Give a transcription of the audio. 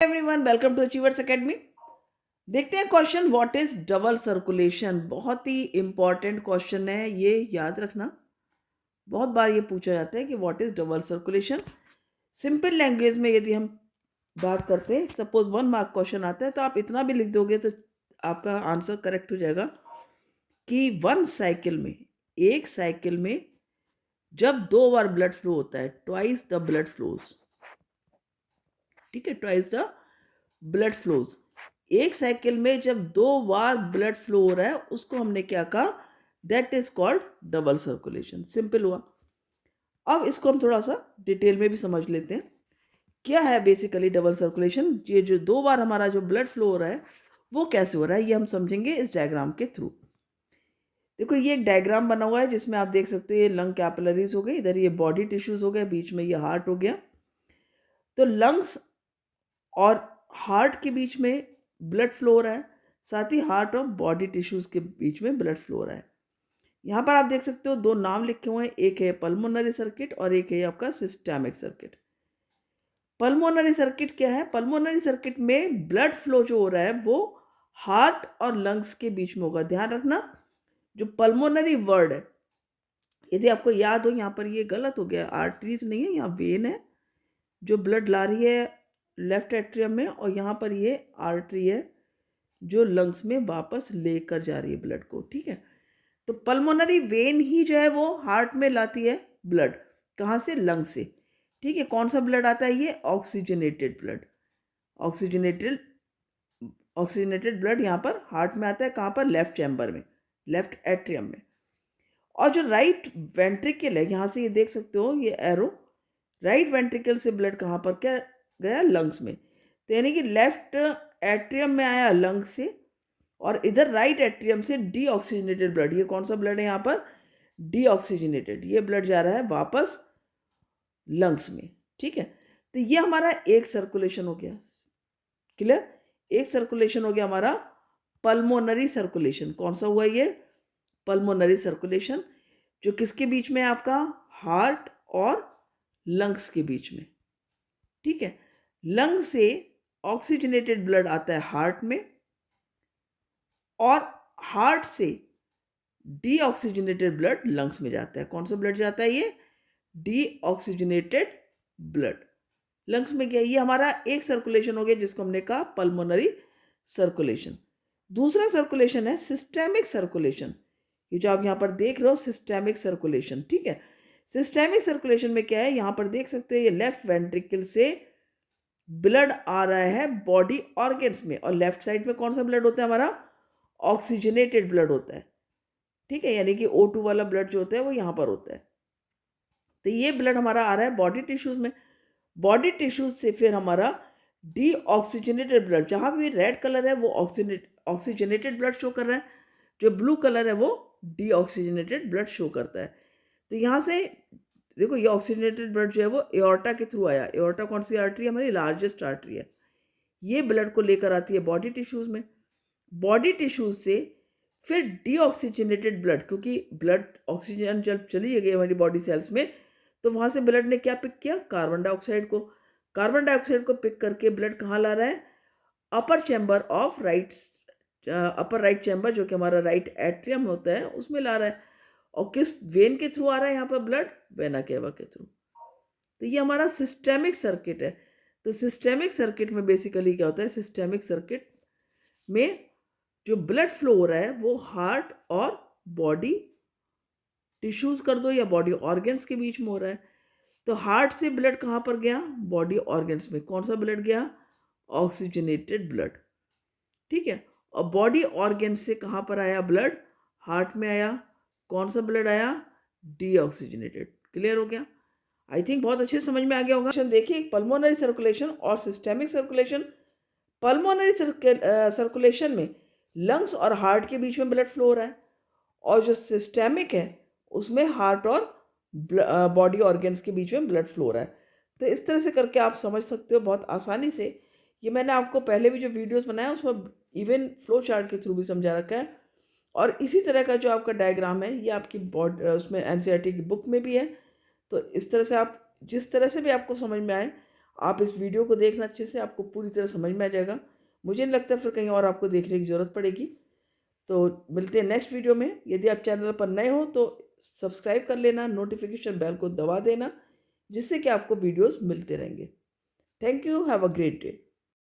Everyone, welcome to Achievers Academy. देखते हैं question, what is double circulation. बहुत ही इंपॉर्टेंट क्वेश्चन है, ये याद रखना। बहुत बार ये पूछा जाता है कि what is double circulation. Simple language में यदि हम बात करते हैं, सपोज 1 मार्क क्वेश्चन आता है तो आप इतना भी लिख दोगे तो आपका आंसर करेक्ट हो जाएगा कि एक साइकिल में जब 2 बार ब्लड फ्लो होता है, ट्वाइस द ब्लड फ्लोज। ठीक है, ट्वाइस द ब्लड फ्लोज। एक साइकिल में जब 2 बार ब्लड फ्लो हो रहा है उसको हमने क्या कहा, that is called double circulation. Simple हुआ। अब इसको हम थोड़ा सा डिटेल में भी समझ लेते हैं, क्या है बेसिकली डबल सर्कुलेशन। ये जो 2 बार हमारा जो ब्लड फ्लो हो रहा है वो कैसे हो रहा है, ये हम समझेंगे इस डायग्राम के थ्रू। देखो, ये एक डायग्राम बना हुआ है जिसमें आप देख सकते हो ये लंग कैपिलरीज हो गई, इधर ये बॉडी टिश्यूज हो गए, बीच में ये हार्ट हो गया। तो लंग्स और हार्ट के बीच में ब्लड फ्लो हो रहा है, साथ ही हार्ट और बॉडी टिश्यूज के बीच में ब्लड फ्लो हो रहा है। यहाँ पर आप देख सकते हो 2 नाम लिखे हुए हैं, एक है पल्मोनरी सर्किट और एक है आपका सिस्टेमिक सर्किट। पल्मोनरी सर्किट क्या है? पल्मोनरी सर्किट में ब्लड फ्लो जो हो रहा है वो हार्ट और लंग्स के बीच में होगा। ध्यान रखना, जो पल्मोनरी वर्ड है, यदि आपको याद हो, यहाँ पर ये गलत हो गया, आर्टरीज नहीं है, यहाँ वेन है जो ब्लड ला रही है लेफ्ट एट्रियम में, और यहाँ पर ये आर्टरी है जो लंग्स में वापस लेकर जा रही है ब्लड को। ठीक है, तो पल्मोनरी वेन ही जो है वो हार्ट में लाती है ब्लड। कहाँ से? लंग से। ठीक है, कौन सा ब्लड आता है? ये oxygenated blood. Oxygenated oxygenated blood यहाँ पर हार्ट में आता है। कहाँ पर? लेफ्ट चैम्बर में, लेफ्ट एट्रियम में। और जो राइट वेंट्रिकल है, यहाँ से ये देख सकते हो ये एरो, राइट वेंट्रिकल से ब्लड कहाँ पर क्या गया? लंग्स में। तो यानी कि लेफ्ट एट्रियम में आया लंग से, और इधर राइट एट्रियम से डीऑक्सीजनेटेड ब्लड। ये कौन सा ब्लड है यहाँ पर? डीऑक्सीजनेटेड। ये ब्लड जा रहा है वापस लंग्स में। ठीक है, तो ये हमारा एक सर्कुलेशन हो गया। क्लियर? एक सर्कुलेशन हो गया हमारा पल्मोनरी सर्कुलेशन। कौन सा हुआ ये? पल्मोनरी सर्कुलेशन, जो किसके बीच में है? आपका हार्ट और लंग्स के बीच में। ठीक है, लंग से ऑक्सीजनेटेड ब्लड आता है हार्ट में, और हार्ट से डीऑक्सीजनेटेड ब्लड लंग्स में जाता है। कौन सा ब्लड जाता है? ये डीऑक्सीजनेटेड ब्लड लंग्स में गया। ये हमारा एक सर्कुलेशन हो गया जिसको हमने कहा पल्मोनरी सर्कुलेशन। दूसरा सर्कुलेशन है सिस्टेमिक सर्कुलेशन। ये जो आप यहाँ पर देख रहे हो, सिस्टेमिक सर्कुलेशन। ठीक है, सिस्टेमिक सर्कुलेशन में क्या है? यहाँ पर देख सकते हो ये लेफ्ट वेंट्रिकल से ब्लड आ रहा है बॉडी ऑर्गन्स में, और लेफ्ट साइड में कौन सा ब्लड होता है हमारा? ऑक्सीजनेटेड ब्लड होता है। ठीक है, यानी कि O2 वाला ब्लड जो होता है वो यहाँ पर होता है। तो ये ब्लड हमारा आ रहा है बॉडी टिश्यूज में। बॉडी टिश्यूज से फिर हमारा डीऑक्सीजनेटेड ब्लड, जहाँ भी रेड कलर है वो ऑक्सीजनेटेड ब्लड शो कर रहा है, जो ब्लू कलर है वो डीऑक्सीजनेटेड ब्लड शो करता है। तो यहाँ से देखो, ये ऑक्सीजनेटेड ब्लड जो है वो एओर्टा के थ्रू आया। एओर्टा कौन सी आर्टरी है? हमारी लार्जेस्ट आर्टरी है। ये ब्लड को लेकर आती है बॉडी टिश्यूज में। बॉडी टिश्यूज से फिर डीऑक्सीजनेटेड ब्लड, क्योंकि ब्लड ऑक्सीजन जब चली गई हमारी बॉडी सेल्स में, तो वहाँ से ब्लड ने क्या पिक किया? कार्बन डाइऑक्साइड को। कार्बन डाइऑक्साइड को पिक करके ब्लड कहाँ ला रहा है? Upper chamber of right, upper right chamber, जो कि हमारा राइट एट्रियम होता है, उसमें ला रहा है। और किस वेन के थ्रू आ रहा है यहाँ पर ब्लड? वेना केवा के थ्रू। तो ये हमारा सिस्टेमिक सर्किट है। तो सिस्टेमिक सर्किट में बेसिकली क्या होता है? सिस्टेमिक सर्किट में जो ब्लड फ्लो हो रहा है वो हार्ट और बॉडी टिश्यूज कर दो या बॉडी ऑर्गन्स के बीच में हो रहा है। तो हार्ट से ब्लड कहाँ पर गया? बॉडी ऑर्गन्स में। कौन सा ब्लड गया? Oxygenated blood. ठीक है, और बॉडी ऑर्गन से कहाँ पर आया ब्लड? हार्ट में आया। कौन सा ब्लड आया? डीऑक्सीजनेटेड। क्लियर हो गया? आई थिंक बहुत अच्छे समझ में आ गया होगा। देखिए, पल्मोनरी सर्कुलेशन और सिस्टेमिक सर्कुलेशन। पल्मोनरी सर्कुलेशन में लंग्स और हार्ट के बीच में ब्लड फ्लो हो रहा है, और जो सिस्टेमिक है उसमें हार्ट और बॉडी ऑर्गन्स के बीच में ब्लड फ्लो हो रहा है। तो इस तरह से करके आप समझ सकते हो बहुत आसानी से। ये मैंने आपको पहले भी जो वीडियोस बनाया उसमें इवन फ्लो चार्ट के थ्रू भी समझा रखा है, और इसी तरह का जो आपका डायग्राम है ये आपकी उसमें एनसीईआरटी की बुक में भी है। तो इस तरह से आप जिस तरह से भी आपको समझ में आए आप इस वीडियो को देखना अच्छे से, आपको पूरी तरह समझ में आ जाएगा। मुझे नहीं लगता फिर कहीं और आपको देखने की ज़रूरत पड़ेगी। तो मिलते हैं नेक्स्ट वीडियो में। यदि आप चैनल पर नए हो तो सब्सक्राइब कर लेना, नोटिफिकेशन बेल को दबा देना, जिससे कि आपको वीडियोस मिलते रहेंगे। Thank you, have a great day.